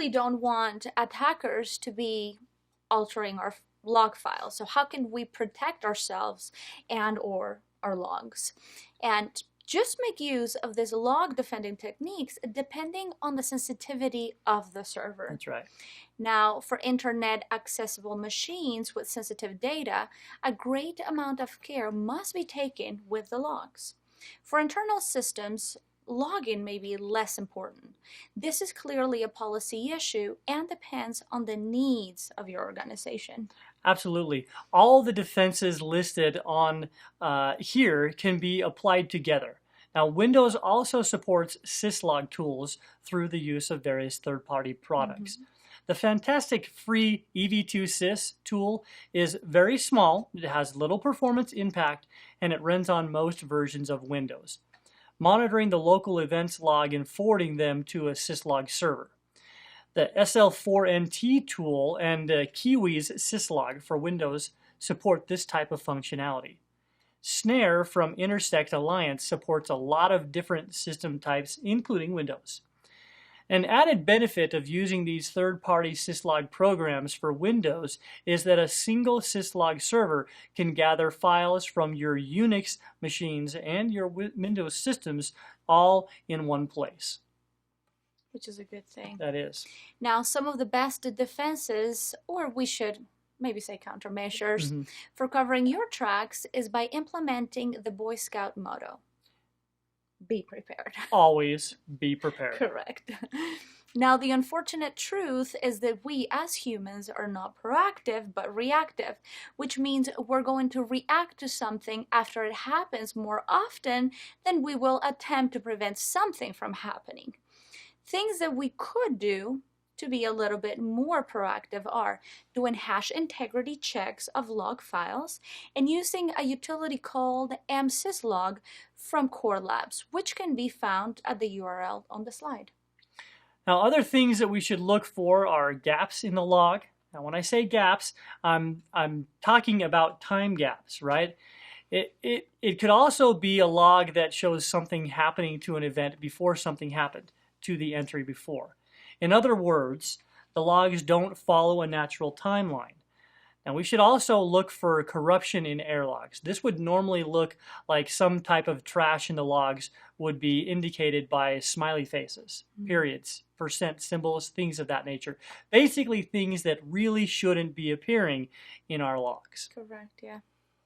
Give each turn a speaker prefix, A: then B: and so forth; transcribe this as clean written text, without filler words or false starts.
A: really don't want attackers to be altering our log files. So how can we protect ourselves and or our logs? And just make use of these log defending techniques depending on the sensitivity of the server.
B: That's right.
A: Now, for internet accessible machines with sensitive data, a great amount of care must be taken with the logs. For internal systems, logging may be less important. This is clearly a policy issue and depends on the needs of your organization.
B: Absolutely. All the defenses listed on here can be applied together. Now, Windows also supports syslog tools through the use of various third-party products. The fantastic free EV2sys tool is very small, it has little performance impact, and it runs on most versions of Windows, monitoring the local events log and forwarding them to a syslog server. The SL4NT tool and Kiwi's syslog for Windows support this type of functionality. Snare from Intersect Alliance supports a lot of different system types, including Windows. An added benefit of using these third-party syslog programs for Windows is that a single syslog server can gather files from your Unix machines and your Windows systems all in one place.
A: Which is a good thing.
B: That is.
A: Now, some of the best defenses, or we should maybe say countermeasures, for covering your tracks is by implementing the Boy Scout motto. Be prepared.
B: Always be prepared.
A: Correct. Now, the unfortunate truth is that we as humans are not proactive but reactive, which means we're going to react to something after it happens more often than we will attempt to prevent something from happening. Things that we could do to be a little bit more proactive are doing hash integrity checks of log files and using a utility called msyslog from Core Labs, which can be found at the URL on the slide.
B: Now, other things that we should look for are gaps in the log. Now, when I say gaps, I'm talking about time gaps, right? It could also be a log that shows something happening to an event before something happened to the entry before. In other words, the logs don't follow a natural timeline. Now, we should also look for corruption in error logs. This would normally look like some type of trash in the logs would be indicated by smiley faces, periods, percent symbols, things of that nature. Basically, things that really shouldn't be appearing in our logs.
A: Correct, yeah.